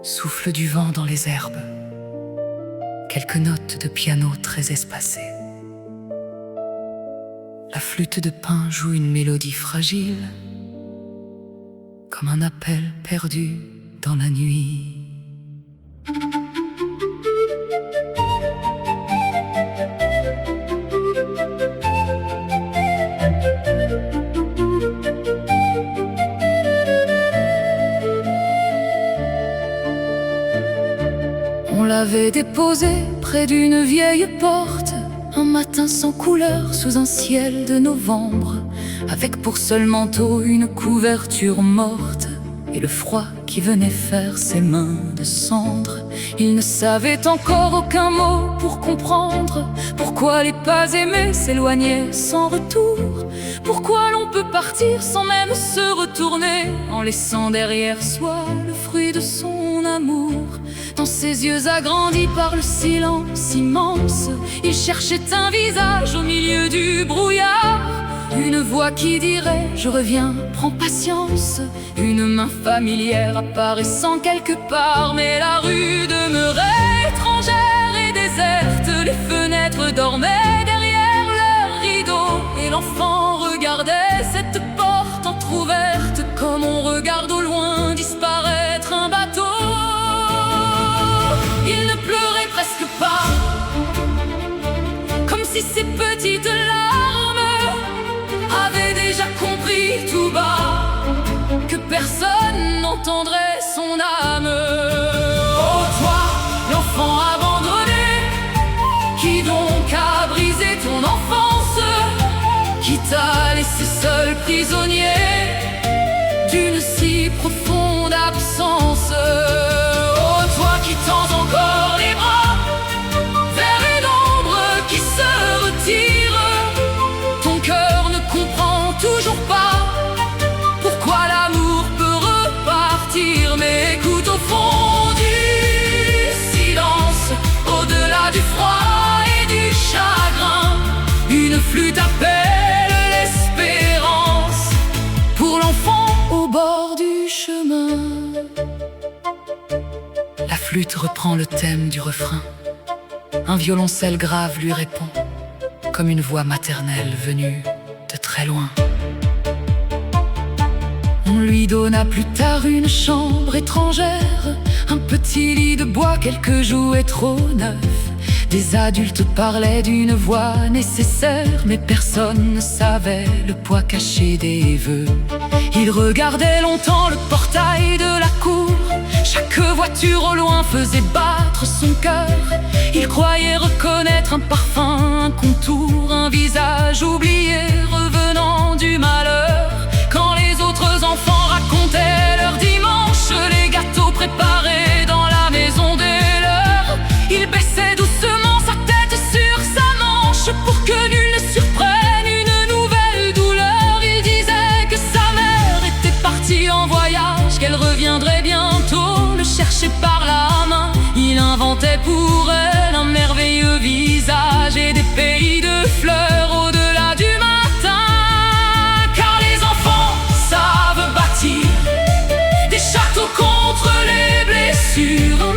Souffle du vent dans les herbes, quelques notes de piano très espacées. La flûte de pin joue une mélodie fragile, comme un appel perdu dans la nuit. On l'avait déposé près d'une vieille porte, un matin sans couleur sous un ciel de novembre, avec pour seul manteau une couverture morte et le froid qui venait faire ses mains de cendre. Il ne savait encore aucun mot pour comprendre pourquoi les pas aimés s'éloignaient sans retour, pourquoi l'on peut partir sans même se retourner, en laissant derrière soi le fruit de son amour. Dans ses yeux agrandis par le silence immense, il cherchait un visage au milieu du brouillard, une voix qui dirait « Je reviens, prends patience », une main familière apparaissant quelque part. Mais la rue demeurait étrangère et déserte, les fenêtres dormaient derrière leurs rideaux, et l'enfant regardait cette porte entr'ouverte comme on regarde au loin disparaître un bateau. Il ne pleurait presque pas, comme si ses petites larmes avaient déjà compris tout bas que personne n'entendrait son âme. Oh toi, l'enfant abandonné, qui donc a brisé ton enfance, qui t'a laissé seul prisonnier d'une si profonde absence. Oh toi qui tends encore les bras vers une ombre qui se retire, ton cœur ne comprend toujours pas pourquoi l'amour peut repartir. Mais écoute au fond du silence, au-delà du froid et du chagrin, une flûte appelle l'espérance pour l'enfant au bord du chemin. La flûte reprend le thème du refrain, un violoncelle grave lui répond, comme une voix maternelle venue de très loin. On lui donna plus tard une chambre étrangère, un petit lit de bois, quelques jouets trop neufs. Des adultes parlaient d'une voix nécessaire, mais personne ne savait le poids caché des vœux. Il regardait longtemps le portail de la cour, chaque voiture au loin faisait battre son cœur. Il croyait reconnaître un parfum, un contour, un visage oublié revenant du malheur. Quand les autres enfants racontaient leur dimanche, les gâteaux préparés dans la maison des leurs, il baissait doucement sa tête sur sa manche pour que nul ne surprenne une nouvelle douleur. Il disait que sa mère était partie en voyage, qu'elle reviendrait bientôt le chercher par la main. Il inventait pour elle un merveilleux visage et des pays de fleurs au-delà du matin. Car les enfants savent bâtir des châteaux contre les blessures,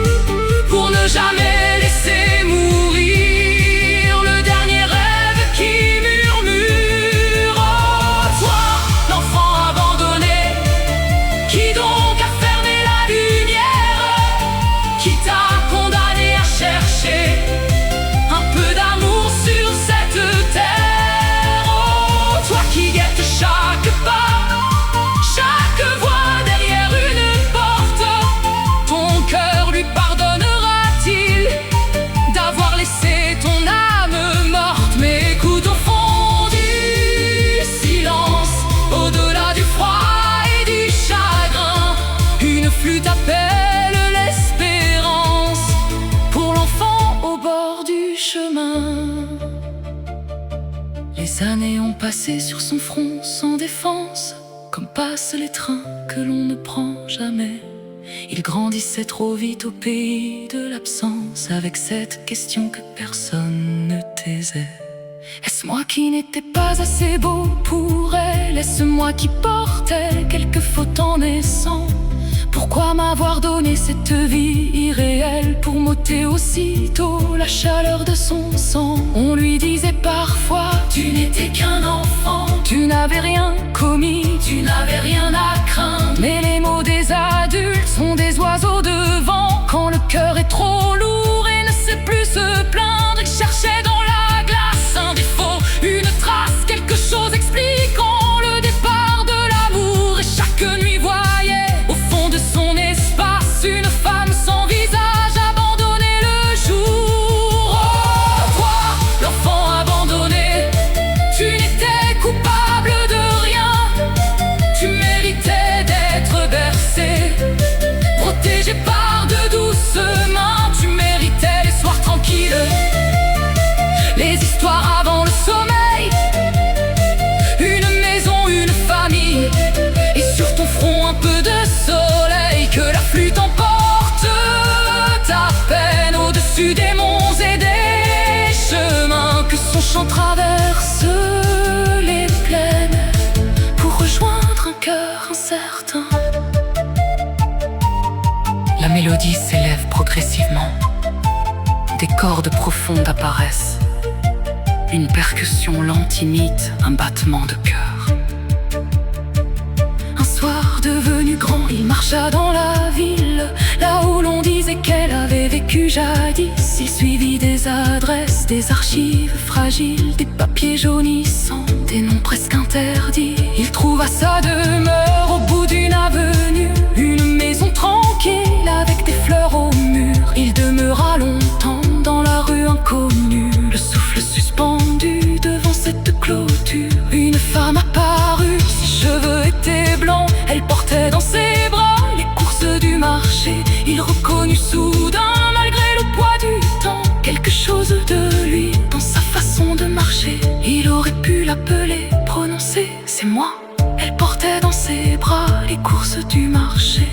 pour ne jamais laisser mourir le dernier rêve qui murmure. Oh toi, l'enfant abandonné, qui donc a fermé la lumière, qui t'a condamné à chercher un peu d'amour sur cette terre. Oh toi qui guettes chaque pas, chaque voix derrière une porte, ton cœur lui pardonnera-t-il d'avoir laissé ton âme morte? Mais écoute au fond du silence, au-delà du froid et du chagrin, une flûte appelle l'espérance pour l'enfant au bord du chemin. Les années ont passé sur son front sans défense, comme passent les trains que l'on ne prend jamais. Il grandissait trop vite au pays de l'absence, avec cette question que personne ne taisait. Est-ce moi qui n'étais pas assez beau pour elle? laisse-moi qui portais quelques fautes en naissant. Pourquoi m'avoir donné cette vie irréelle pour m'ôter aussitôt la chaleur de son sang? On lui disait parfois: tu n'étais qu'un enfant, tu n'avais rien commis, tu n'avais rien à craindre. Mais les mots des adultes sont des oiseaux de vent. Quand le cœur est trop lourd et ne sait plus se plaindre, il cherchait dans la glace un défaut, une trace, quelque chose expliquant le départ de l'amour. Et chaque nuit voyait au fond de son espace une femme sans visage abandonnée le jour. Oh, toi, l'enfant abandonné, tu n'étais coupable de rien. Tu méritais d'être bercé, protégé par de douces mains. Tu méritais les soirs tranquilles, les histoires avant le sommeil, une maison, une famille, et sur ton front un peu de soleil. Que la flûte emporte ta peine au-dessus des monts et des chemins, que son chant traverse les plaines pour rejoindre un cœur incertain. La mélodie s'élève progressivement, des cordes profondes apparaissent, une percussion lente imite un battement de cœur. Un soir devenu grand, il marcha dans la ville, là où l'on disait qu'elle avait vécu jadis. Il suivit des adresses, des archives fragiles, des papiers jaunissants, des noms presque interdits. Il trouva sa demeure au bout d'une avenue, une maison tranquille avec des fleurs au mur. Il demeura longtemps dans la rue inconnue, le souffle suspendu devant cette clôture. Une femme apparut, ses cheveux étaient blancs, elle portait dans ses bras les courses du marché. Il reconnut soudain, malgré le poids du temps, quelque chose de lui dans sa façon de marcher. Il aurait pu l'appeler, prononcer: c'est moi. Elle portait dans ses bras les courses du marché.